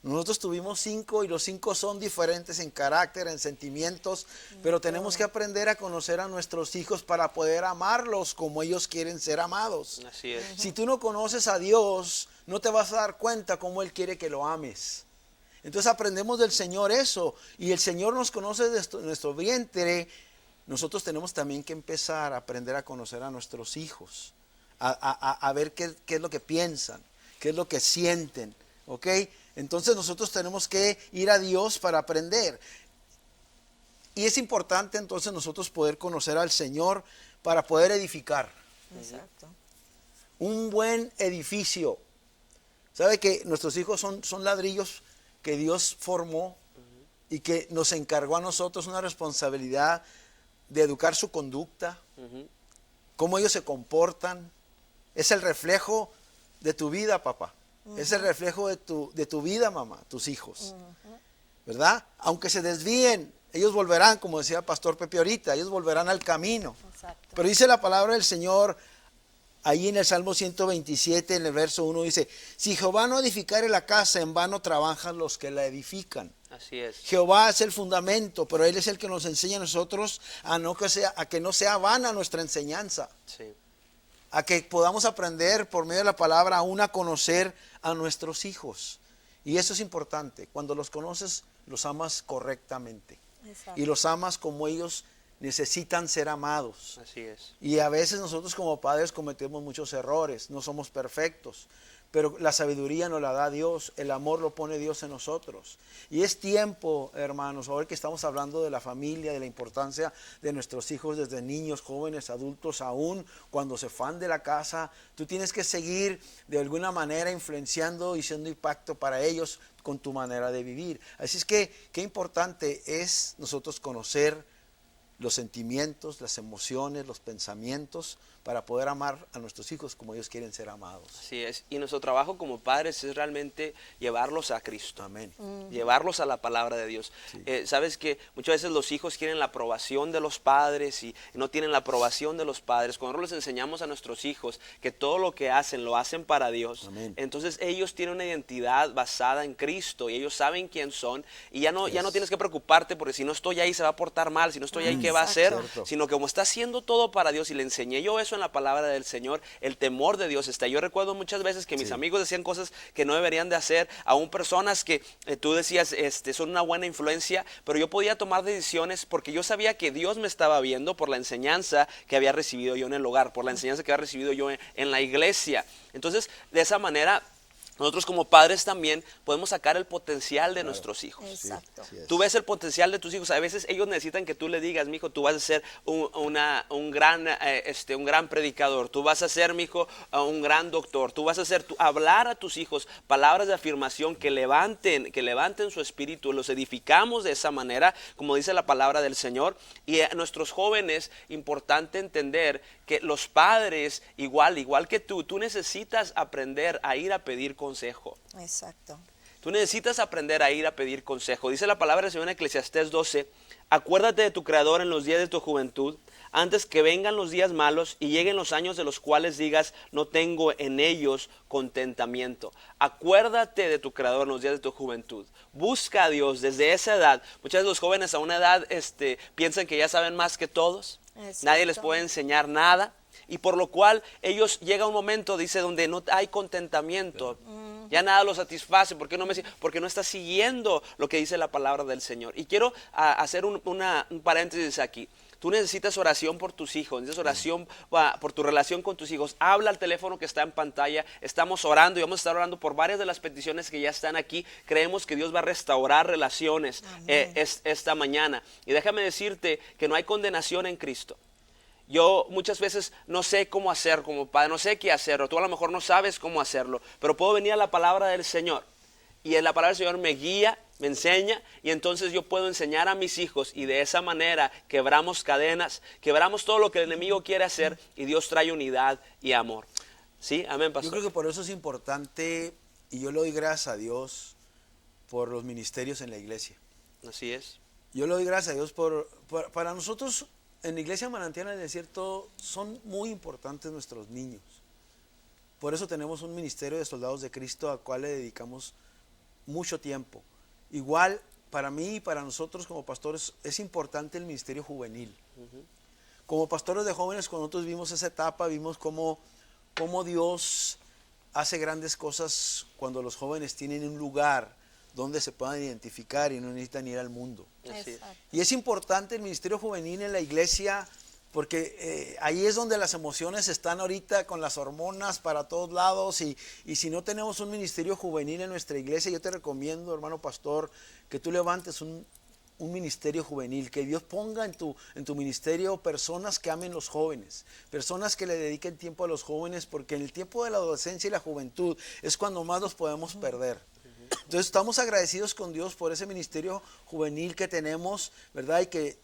Nosotros tuvimos 5 y los 5 son diferentes en carácter, en sentimientos, pero tenemos que aprender a conocer a nuestros hijos para poder amarlos como ellos quieren ser amados. Así es. Si tú no conoces a Dios, no te vas a dar cuenta cómo Él quiere que lo ames. Entonces aprendemos del Señor eso, y el Señor nos conoce de nuestro vientre. Nosotros tenemos también que empezar a aprender a conocer a nuestros hijos, a ver qué es lo que piensan, qué es lo que sienten, ¿ok? Entonces nosotros tenemos que ir a Dios para aprender. Y es importante entonces nosotros poder conocer al Señor para poder edificar. Exacto. Un buen edificio. ¿Sabe que nuestros hijos son ladrillos que Dios formó y que nos encargó a nosotros una responsabilidad de educar su conducta, Ujú. cómo ellos se comportan? Es el reflejo de tu vida, papá. Es el reflejo de tu vida, mamá, tus hijos. ¿Verdad? Aunque se desvíen, ellos volverán, como decía el pastor Pepe ahorita, ellos volverán al camino. Exacto. Pero dice la palabra del Señor, ahí en el Salmo 127, en el verso 1, dice, si Jehová no edificare la casa, en vano trabajan los que la edifican. Así es. Jehová es el fundamento, pero Él es el que nos enseña a nosotros a que no sea vana nuestra enseñanza. Sí. A que podamos aprender por medio de la palabra aún a conocer a nuestros hijos. Y eso es importante. Cuando los conoces, los amas correctamente. Exacto. Y los amas como ellos necesitan ser amados. Así es. Y a veces nosotros como padres cometemos muchos errores, no somos perfectos. Pero la sabiduría nos la da Dios, el amor lo pone Dios en nosotros. Y es tiempo, hermanos, ahora que estamos hablando de la familia, de la importancia de nuestros hijos desde niños, jóvenes, adultos, aún cuando se van de la casa, tú tienes que seguir de alguna manera influenciando y siendo impacto para ellos con tu manera de vivir. Así es que qué importante es nosotros conocer los sentimientos, las emociones, los pensamientos, para poder amar a nuestros hijos como ellos quieren ser amados. Así es. Y nuestro trabajo como padres es realmente llevarlos a Cristo. Amén. Llevarlos a la palabra de Dios. Sí. Sabes que muchas veces los hijos quieren la aprobación de los padres y no tienen la aprobación de los padres. Cuando nosotros les enseñamos a nuestros hijos que todo lo que hacen lo hacen para Dios, Amén. entonces ellos tienen una identidad basada en Cristo y ellos saben quién son, y ya no tienes que preocuparte porque si no estoy ahí se va a portar mal, si no estoy ahí ¿qué va a hacer? Cierto. Sino que como está haciendo todo para Dios y le enseñé yo eso en la palabra del Señor, el temor de Dios está. Yo recuerdo muchas veces que mis amigos decían cosas que no deberían de hacer, aún personas que tú decías son una buena influencia, pero yo podía tomar decisiones porque yo sabía que Dios me estaba viendo por la enseñanza que había recibido yo en el hogar, por la enseñanza que había recibido yo en la iglesia. Entonces, de esa manera, nosotros como padres también podemos sacar el potencial de nuestros hijos. Exacto. Tú ves el potencial de tus hijos. A veces ellos necesitan que tú le digas, mijo, tú vas a ser un gran predicador. Tú vas a ser, mijo, un gran doctor. Tú vas a ser, hablar a tus hijos palabras de afirmación que levanten su espíritu. Los edificamos de esa manera, como dice la palabra del Señor. Y a nuestros jóvenes, importante entender que los padres, igual que tú necesitas aprender a ir a pedir consejo. Exacto. Tú necesitas aprender a ir a pedir consejo. Dice la palabra del Señor en Eclesiastés 12, acuérdate de tu Creador en los días de tu juventud, antes que vengan los días malos y lleguen los años de los cuales digas, no tengo en ellos contentamiento. Acuérdate de tu Creador en los días de tu juventud. Busca a Dios desde esa edad. Muchas de los jóvenes a una edad piensan que ya saben más que todos. Exacto. Nadie les puede enseñar nada. Y por lo cual ellos llega un momento, dice, donde no hay contentamiento. Ya nada los satisface. ¿Por qué no porque no está siguiendo lo que dice la palabra del Señor? Y quiero hacer un paréntesis aquí. Tú necesitas oración por tus hijos, necesitas oración por tu relación con tus hijos. Habla al teléfono que está en pantalla. Estamos orando y vamos a estar orando por varias de las peticiones que ya están aquí. Creemos que Dios va a restaurar relaciones esta mañana. Y déjame decirte que no hay condenación en Cristo. Yo muchas veces no sé cómo hacer como padre, no sé qué hacer, o tú a lo mejor no sabes cómo hacerlo, pero puedo venir a la palabra del Señor y en la palabra del Señor me guía, me enseña y entonces yo puedo enseñar a mis hijos y de esa manera quebramos cadenas, quebramos todo lo que el enemigo quiere hacer y Dios trae unidad y amor. ¿Sí? Amén, pastor. Yo creo que por eso es importante y yo le doy gracias a Dios por los ministerios en la iglesia. Así es. Yo le doy gracias a Dios para nosotros. En la iglesia Manantial del Desierto son muy importantes nuestros niños. Por eso tenemos un ministerio de soldados de Cristo al cual le dedicamos mucho tiempo. Igual para mí y para nosotros como pastores es importante el ministerio juvenil. Como pastores de jóvenes, cuando nosotros vimos esa etapa, vimos cómo Dios hace grandes cosas cuando los jóvenes tienen un lugar donde se puedan identificar y no necesitan ir al mundo. Y es importante el ministerio juvenil en la iglesia porque ahí es donde las emociones están ahorita con las hormonas para todos lados y si no tenemos un ministerio juvenil en nuestra iglesia, yo te recomiendo, hermano pastor, que tú levantes un ministerio juvenil, que Dios ponga en tu ministerio personas que amen los jóvenes, personas que le dediquen tiempo a los jóvenes, porque en el tiempo de la adolescencia y la juventud es cuando más los podemos perder. Entonces estamos agradecidos con Dios por ese ministerio juvenil que tenemos, ¿verdad? Y que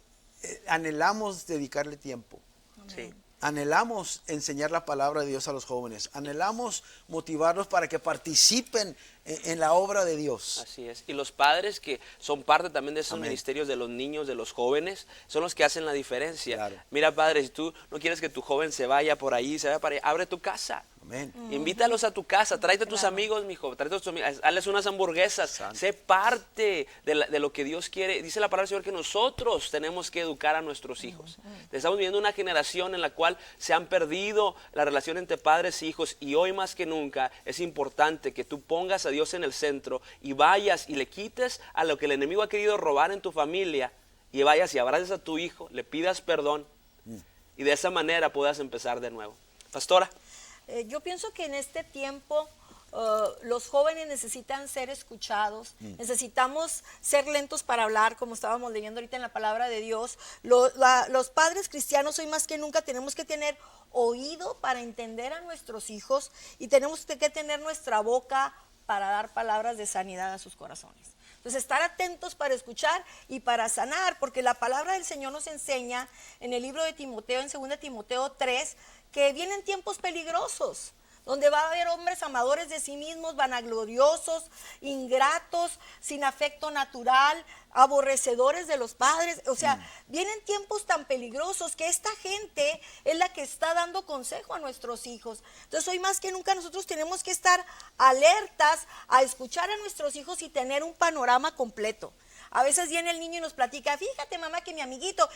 anhelamos dedicarle tiempo. Sí. Anhelamos enseñar la palabra de Dios a los jóvenes. Anhelamos motivarlos para que participen en la obra de Dios. Así es. Y los padres que son parte también de esos Amén. ministerios de los niños, de los jóvenes, son los que hacen la diferencia. Claro. Mira, padre, si tú no quieres que tu joven se vaya por ahí, abre tu casa. Amén. Invítalos a tu casa, tráete a tus amigos, mijo, tráete a tus amigos, hazles unas hamburguesas, Santo. sé parte de lo que Dios quiere. Dice la palabra del Señor que nosotros tenemos que educar a nuestros hijos. Estamos viviendo una generación en la cual se han perdido la relación entre padres e hijos y hoy más que nunca es importante que tú pongas a Dios en el centro y vayas y le quites a lo que el enemigo ha querido robar en tu familia y vayas y abraces a tu hijo, le pidas perdón y de esa manera puedas empezar de nuevo. Pastora. Yo pienso que en este tiempo los jóvenes necesitan ser escuchados, necesitamos ser lentos para hablar, como estábamos leyendo ahorita en la palabra de Dios. Los padres cristianos hoy más que nunca tenemos que tener oído para entender a nuestros hijos y tenemos que tener nuestra boca para dar palabras de sanidad a sus corazones. Entonces, estar atentos para escuchar y para sanar, porque la palabra del Señor nos enseña en el libro de Timoteo, en 2 Timoteo 3, que vienen tiempos peligrosos, donde va a haber hombres amadores de sí mismos, vanagloriosos, ingratos, sin afecto natural, aborrecedores de los padres. O sea, vienen tiempos tan peligrosos que esta gente es la que está dando consejo a nuestros hijos. Entonces, hoy más que nunca nosotros tenemos que estar alertas a escuchar a nuestros hijos y tener un panorama completo. A veces viene el niño y nos platica, fíjate mamá que mi amiguito,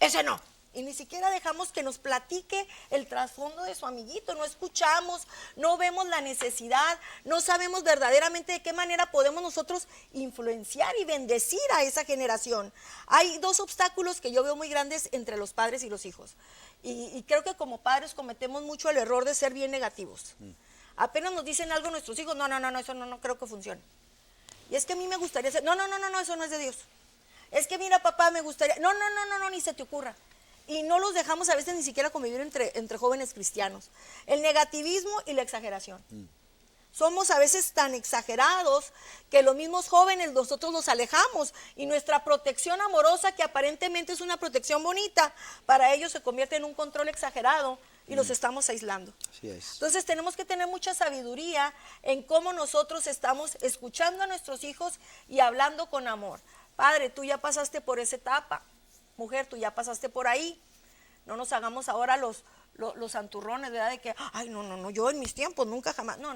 ese no. Y ni siquiera dejamos que nos platique el trasfondo de su amiguito, no escuchamos, no vemos la necesidad, no sabemos verdaderamente de qué manera podemos nosotros influenciar y bendecir a esa generación. Hay dos obstáculos que yo veo muy grandes entre los padres y los hijos. Y creo que como padres cometemos mucho el error de ser bien negativos. Apenas nos dicen algo nuestros hijos, no, eso no creo que funcione. Y es que a mí me gustaría hacer, no, eso no es de Dios. Es que mira, papá, me gustaría, no, ni se te ocurra. Y no los dejamos a veces ni siquiera convivir entre jóvenes cristianos. El negativismo y la exageración. Somos a veces tan exagerados que los mismos jóvenes nosotros los alejamos y nuestra protección amorosa, que aparentemente es una protección bonita, para ellos se convierte en un control exagerado y los estamos aislando. Así es. Entonces tenemos que tener mucha sabiduría en cómo nosotros estamos escuchando a nuestros hijos y hablando con amor. Padre, tú ya pasaste por esa etapa. Mujer, tú ya pasaste por ahí. No nos hagamos ahora los santurrones, ¿verdad? De que, ay, no, yo en mis tiempos nunca jamás. No.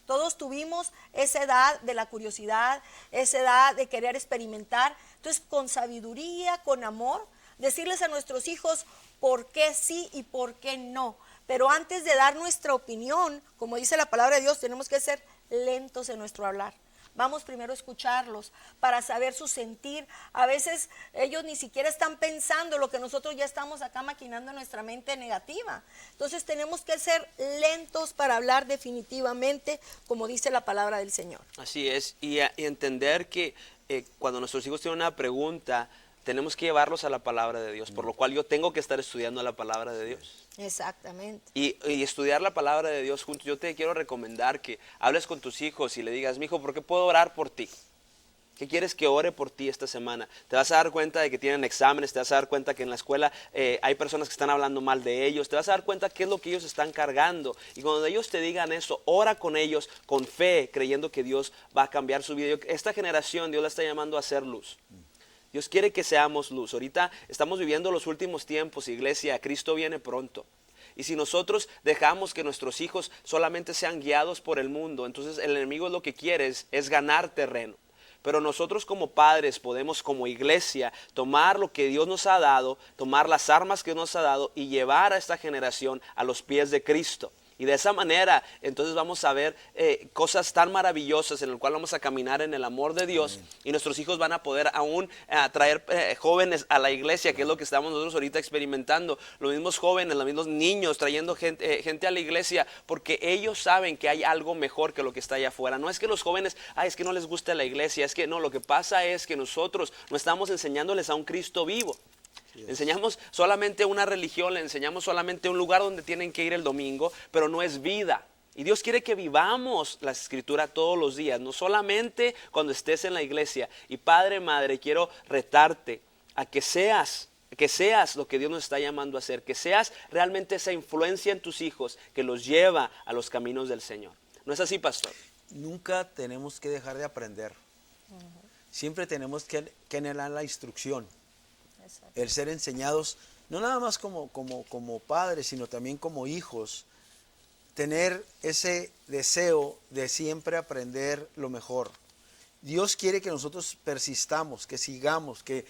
Todos tuvimos esa edad de la curiosidad, esa edad de querer experimentar. Entonces, con sabiduría, con amor, decirles a nuestros hijos por qué sí y por qué no. Pero antes de dar nuestra opinión, como dice la palabra de Dios, tenemos que ser lentos en nuestro hablar. Vamos primero a escucharlos para saber su sentir. A veces ellos ni siquiera están pensando lo que nosotros ya estamos acá maquinando en nuestra mente negativa. Entonces tenemos que ser lentos para hablar definitivamente, como dice la palabra del Señor. Así es, y entender que cuando nuestros hijos tienen una pregunta, tenemos que llevarlos a la palabra de Dios, por lo cual yo tengo que estar estudiando la palabra de Dios. Exactamente. Y estudiar la palabra de Dios juntos. Yo te quiero recomendar que hables con tus hijos y le digas, mi hijo, ¿por qué puedo orar por ti? ¿Qué quieres que ore por ti esta semana? Te vas a dar cuenta de que tienen exámenes, te vas a dar cuenta que en la escuela hay personas que están hablando mal de ellos, te vas a dar cuenta qué es lo que ellos están cargando. Y cuando ellos te digan eso, ora con ellos, con fe, creyendo que Dios va a cambiar su vida. Esta generación, Dios la está llamando a ser luz. Dios quiere que seamos luz. Ahorita estamos viviendo los últimos tiempos, iglesia. Cristo viene pronto. Y si nosotros dejamos que nuestros hijos solamente sean guiados por el mundo, entonces el enemigo lo que quiere es ganar terreno. Pero nosotros como padres podemos, como iglesia, tomar lo que Dios nos ha dado, tomar las armas que nos ha dado y llevar a esta generación a los pies de Cristo. Y de esa manera, entonces vamos a ver cosas tan maravillosas en el cual vamos a caminar en el amor de Dios. Amén. Y nuestros hijos van a poder aún traer jóvenes a la iglesia, que es lo que estamos nosotros ahorita experimentando. Los mismos jóvenes, los mismos niños trayendo gente a la iglesia, porque ellos saben que hay algo mejor que lo que está allá afuera. No es que los jóvenes, es que no les gusta la iglesia, es que no, lo que pasa es que nosotros no estamos enseñándoles a un Cristo vivo. Le enseñamos solamente una religión, le enseñamos solamente un lugar donde tienen que ir el domingo, pero no es vida. Y Dios quiere que vivamos la escritura todos los días, no solamente cuando estés en la iglesia. Y padre, madre, quiero retarte a que seas lo que Dios nos está llamando a hacer, que seas realmente esa influencia en tus hijos que los lleva a los caminos del Señor. ¿No es así, pastor? Nunca tenemos que dejar de aprender. Siempre tenemos que anhelar la instrucción. El ser enseñados, no nada más como padres, sino también como hijos, tener ese deseo de siempre aprender lo mejor. Dios quiere que nosotros persistamos, que sigamos, que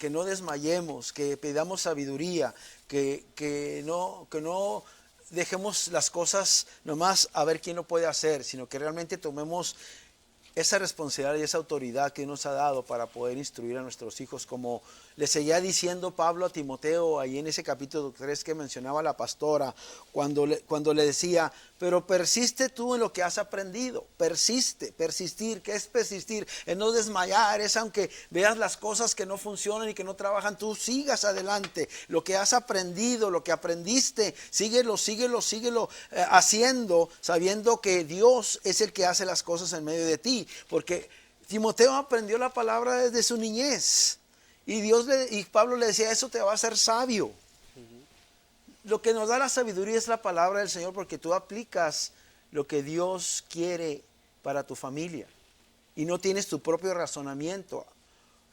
no desmayemos, que pidamos sabiduría, que no dejemos las cosas nomás a ver quién lo puede hacer, sino que realmente tomemos esa responsabilidad y esa autoridad que nos ha dado para poder instruir a nuestros hijos, como le seguía diciendo Pablo a Timoteo ahí en ese capítulo 3 que mencionaba la pastora, cuando le decía, pero persiste tú en lo que has aprendido. Persistir. ¿Qué es persistir? Es no desmayar, es aunque veas las cosas que no funcionan y que no trabajan, tú sigas adelante. Lo que has aprendido, lo que aprendiste, síguelo haciendo, sabiendo que Dios es el que hace las cosas en medio de ti. Porque Timoteo aprendió la palabra desde su niñez. Y Pablo le decía, eso te va a hacer sabio. Lo que nos da la sabiduría es la palabra del Señor, porque tú aplicas lo que Dios quiere para tu familia y no tienes tu propio razonamiento.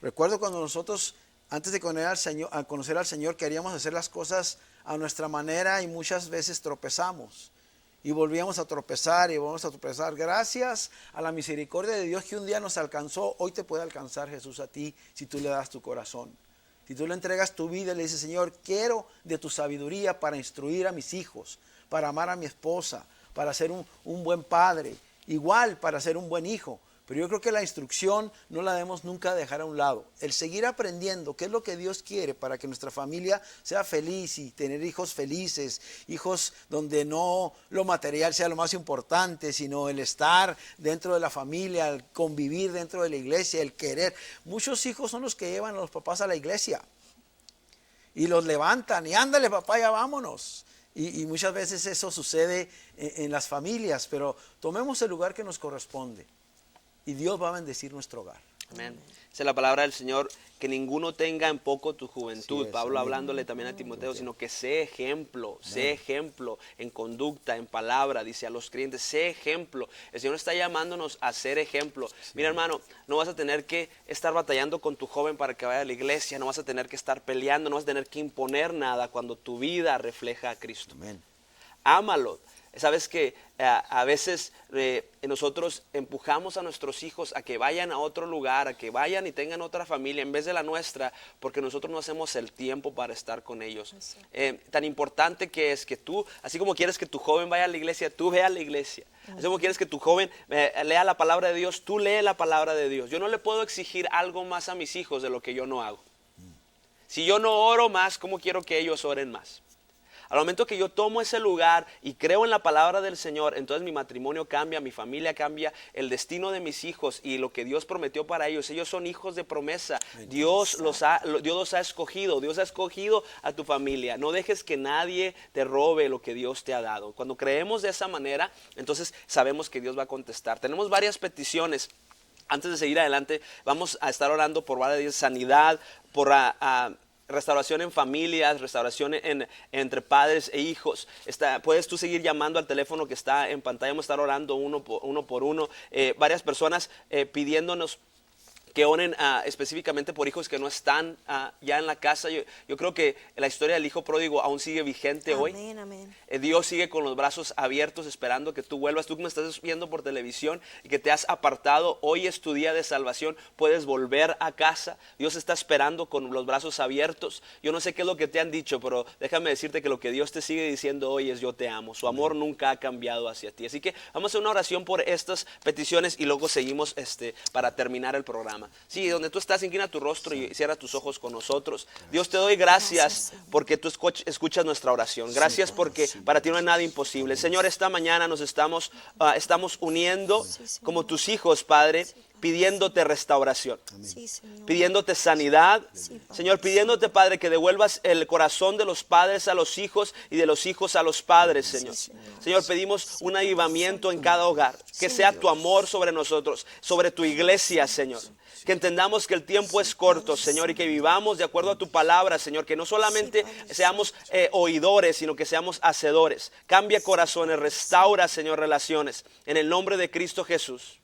Recuerdo cuando nosotros, antes de conocer al Señor, queríamos hacer las cosas a nuestra manera y muchas veces tropezamos. Y volvíamos a tropezar y volvíamos a tropezar. Gracias a la misericordia de Dios que un día nos alcanzó, hoy te puede alcanzar Jesús a ti si tú le das tu corazón. Si tú le entregas tu vida y le dices, Señor, quiero de tu sabiduría para instruir a mis hijos, para amar a mi esposa, para ser un buen padre, igual para ser un buen hijo. Pero yo creo que la instrucción no la debemos nunca dejar a un lado. El seguir aprendiendo qué es lo que Dios quiere para que nuestra familia sea feliz y tener hijos felices, hijos donde no lo material sea lo más importante, sino el estar dentro de la familia, el convivir dentro de la iglesia, el querer. Muchos hijos son los que llevan a los papás a la iglesia y los levantan y ándale papá, ya vámonos. Y muchas veces eso sucede en las familias, pero tomemos el lugar que nos corresponde. Y Dios va a bendecir nuestro hogar. Amén. Dice la palabra del Señor, que ninguno tenga en poco tu juventud. Sí, Pablo amén. hablándole también a Timoteo, sino que sé ejemplo en conducta, en palabra, dice a los creyentes, sé ejemplo. El Señor está llamándonos a ser ejemplo. Mira, hermano, no vas a tener que estar batallando con tu joven para que vaya a la iglesia, no vas a tener que estar peleando, no vas a tener que imponer nada cuando tu vida refleja a Cristo. Amén. Ámalo. Sabes que a veces nosotros empujamos a nuestros hijos a que vayan a otro lugar, a que vayan y tengan otra familia en vez de la nuestra, porque nosotros no hacemos el tiempo para estar con ellos. Tan importante que es que tú, así como quieres que tu joven vaya a la iglesia, tú ve a la iglesia. Así como quieres que tu joven lea la palabra de Dios, tú lee la palabra de Dios. Yo no le puedo exigir algo más a mis hijos de lo que yo no hago. Si yo no oro más, ¿cómo quiero que ellos oren más? Al momento que yo tomo ese lugar y creo en la palabra del Señor, entonces mi matrimonio cambia, mi familia cambia, el destino de mis hijos y lo que Dios prometió para ellos. Ellos son hijos de promesa. Dios los ha escogido. Dios ha escogido a tu familia. No dejes que nadie te robe lo que Dios te ha dado. Cuando creemos de esa manera, entonces sabemos que Dios va a contestar. Tenemos varias peticiones. Antes de seguir adelante, vamos a estar orando por varias sanidad, por restauración en familias, restauración entre padres e hijos. Puedes tú seguir llamando al teléfono que está en pantalla. Vamos a estar orando uno por uno. Varias personas pidiéndonos que oren específicamente por hijos que no están ya en la casa. Yo creo que la historia del hijo pródigo aún sigue vigente hoy. Amén, amén. Dios sigue con los brazos abiertos esperando que tú vuelvas. Tú que me estás viendo por televisión y que te has apartado, hoy es tu día de salvación. Puedes volver a casa. Dios está esperando con los brazos abiertos. Yo no sé qué es lo que te han dicho, pero déjame decirte que lo que Dios te sigue diciendo hoy es: yo te amo. Su amor nunca ha cambiado hacia ti. Así que vamos a hacer una oración por estas peticiones y luego seguimos para terminar el programa. Sí, donde tú estás, inclina tu rostro y cierra tus ojos con nosotros. Dios, te doy gracias porque tú escuchas nuestra oración. Gracias porque para ti no hay nada imposible. Señor, esta mañana nos estamos uniendo como tus hijos, Padre, pidiéndote restauración, Sí, Señor. pidiéndote sanidad, Sí, Padre. Señor, pidiéndote, Padre, que devuelvas el corazón de los padres a los hijos y de los hijos a los padres, Señor. Señor, pedimos un avivamiento en cada hogar, que sea tu amor sobre nosotros, sobre tu iglesia, Señor. Que entendamos que el tiempo es corto, Señor, y que vivamos de acuerdo a tu palabra, Señor. Que no solamente seamos oidores, sino que seamos hacedores. Cambia corazones, restaura, Señor, relaciones. En el nombre de Cristo Jesús.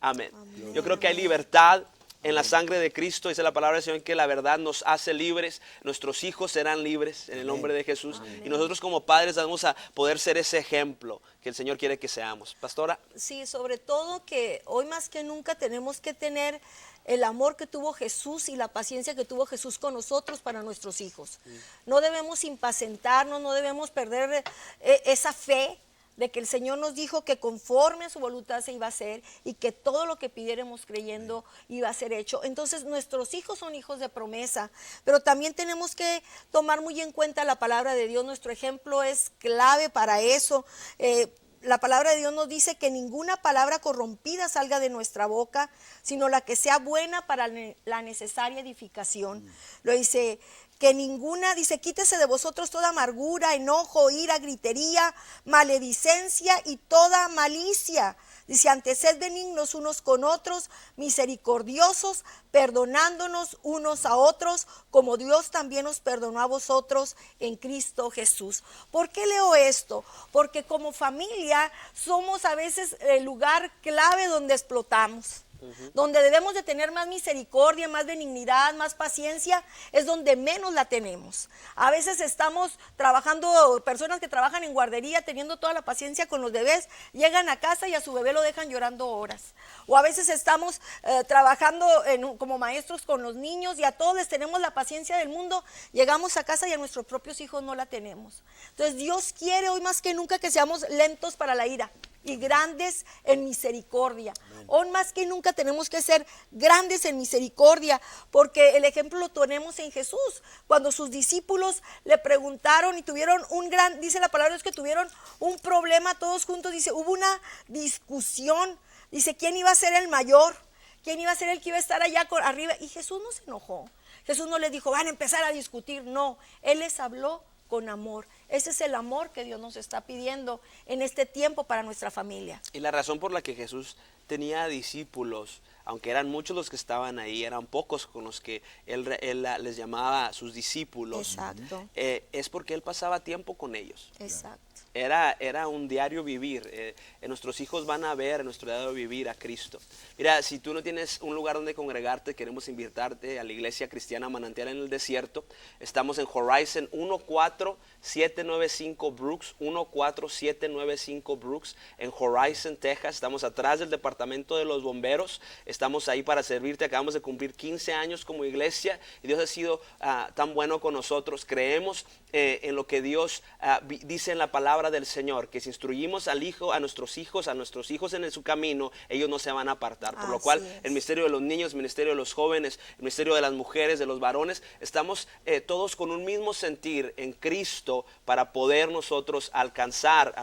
Amén. Yo creo que hay libertad en la sangre de Cristo. Dice la palabra del Señor que la verdad nos hace libres. Nuestros hijos serán libres en el nombre de Jesús. Y nosotros como padres vamos a poder ser ese ejemplo que el Señor quiere que seamos. Pastora. Sí, sobre todo que hoy más que nunca tenemos que tener el amor que tuvo Jesús y la paciencia que tuvo Jesús con nosotros para nuestros hijos. No debemos impacientarnos, no debemos perder esa fe de que el Señor nos dijo que conforme a su voluntad se iba a hacer y que todo lo que pidiéramos creyendo iba a ser hecho. Entonces nuestros hijos son hijos de promesa, pero también tenemos que tomar muy en cuenta la palabra de Dios. Nuestro ejemplo es clave para eso. La palabra de Dios nos dice que ninguna palabra corrompida salga de nuestra boca, sino la que sea buena para la necesaria edificación. Lo dice que ninguna, dice, quítese de vosotros toda amargura, enojo, ira, gritería, maledicencia y toda malicia. Dice, antes sed benignos unos con otros, misericordiosos, perdonándonos unos a otros, como Dios también os perdonó a vosotros en Cristo Jesús. ¿Por qué leo esto? Porque como familia somos a veces el lugar clave donde explotamos. Donde debemos de tener más misericordia, más benignidad, más paciencia, es donde menos la tenemos. A veces estamos trabajando, personas que trabajan en guardería, teniendo toda la paciencia con los bebés, llegan a casa y a su bebé lo dejan llorando horas. O a veces estamos trabajando como maestros con los niños y a todos les tenemos la paciencia del mundo, llegamos a casa y a nuestros propios hijos no la tenemos. Entonces Dios quiere hoy más que nunca que seamos lentos para la ira y grandes en misericordia. Hoy más que nunca tenemos que ser grandes en misericordia, porque el ejemplo lo tenemos en Jesús. Cuando sus discípulos le preguntaron y tuvieron dice la palabra de Dios que tuvieron un problema todos juntos, dice, hubo una discusión, dice, ¿quién iba a ser el mayor? ¿Quién iba a ser el que iba a estar allá arriba? Y Jesús no se enojó. Jesús no les dijo, van a empezar a discutir. No, Él les habló con amor. Ese es el amor que Dios nos está pidiendo en este tiempo para nuestra familia. Y la razón por la que Jesús tenía discípulos, aunque eran muchos los que estaban ahí, eran pocos con los que él les llamaba sus discípulos. Exacto. Es porque Él pasaba tiempo con ellos. Exacto. Era un diario vivir. Nuestros hijos van a ver en nuestro diario vivir a Cristo. Mira, si tú no tienes un lugar donde congregarte, queremos invitarte a la Iglesia Cristiana Manantial en el Desierto. Estamos en Horizon 14795 Brooks, 14795 Brooks, en Horizon, Texas. Estamos atrás del Departamento de los Bomberos. Estamos ahí para servirte. Acabamos de cumplir 15 años como iglesia y Dios ha sido tan bueno con nosotros. Creemos en lo que Dios dice en la palabra del Señor, que si instruimos a nuestros hijos en su camino, ellos no se van a apartar. Por lo cual, el ministerio de los niños, el ministerio de los jóvenes, el ministerio de las mujeres, de los varones, estamos todos con un mismo sentir en Cristo para poder nosotros alcanzar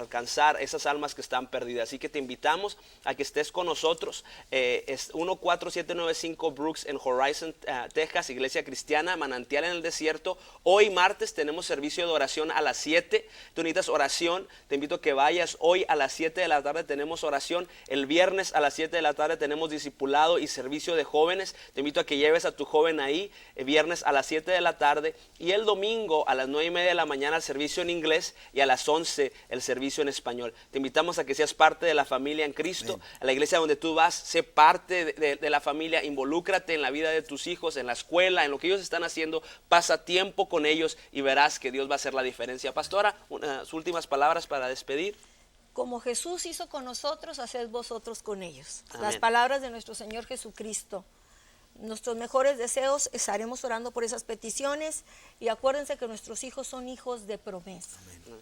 esas almas que están perdidas. Así que te invitamos a que estés con nosotros. Es 14795 Brooks en Horizon, Texas, Iglesia Cristiana Manantial en el Desierto. Hoy martes tenemos servicio de oración a las 7. Tú necesitas oración, te invito a que vayas. Hoy a las 7 de la tarde tenemos oración. El viernes a las 7 de la tarde tenemos discipulado y servicio de jóvenes. Te invito a que lleves a tu joven ahí, el viernes a las 7 de la tarde. Y el domingo a las 9:30 de la mañana el servicio en inglés y a las 11 el servicio en español. Te invitamos a que seas parte de la familia en Cristo. Amén. A la iglesia donde tú vas, sé parte de la familia, involúcrate en la vida de tus hijos, en la escuela, en lo que ellos están haciendo. Pasa tiempo con ellos y verás que Dios va a hacer la diferencia. Pastora, sus últimas palabras para despedir. Como Jesús hizo con nosotros, haced vosotros con ellos. Amén. Las palabras de nuestro Señor Jesucristo. Nuestros mejores deseos, estaremos orando por esas peticiones y acuérdense que nuestros hijos son hijos de promesa. Amén.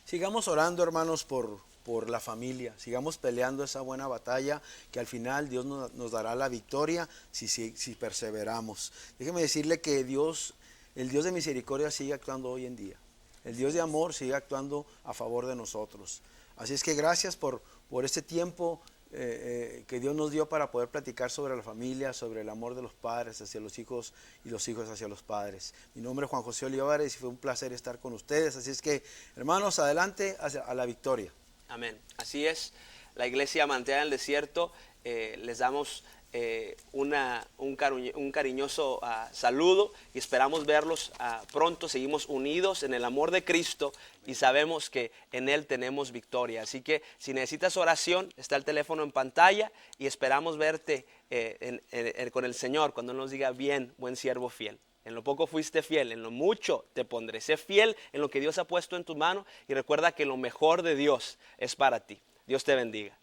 Sigamos orando, hermanos, por la familia. Sigamos peleando esa buena batalla que al final Dios nos dará la victoria si perseveramos. Déjeme decirle que Dios, el Dios de misericordia, sigue actuando hoy en día. El Dios de amor sigue actuando a favor de nosotros. Así es que gracias por este tiempo que Dios nos dio para poder platicar sobre la familia, sobre el amor de los padres hacia los hijos y los hijos hacia los padres. Mi nombre es Juan José Olivares y fue un placer estar con ustedes. Así es que, hermanos, adelante a la victoria. Amén. Así es. La iglesia Manantial en el Desierto, les damos un cariñoso saludo y esperamos verlos pronto. Seguimos unidos en el amor de Cristo y sabemos que en Él tenemos victoria. Así que si necesitas oración, está el teléfono en pantalla y esperamos verte con el Señor cuando Él nos diga: bien, buen siervo fiel. En lo poco fuiste fiel, en lo mucho te pondré. Sé fiel en lo que Dios ha puesto en tu mano y recuerda que lo mejor de Dios es para ti. Dios te bendiga.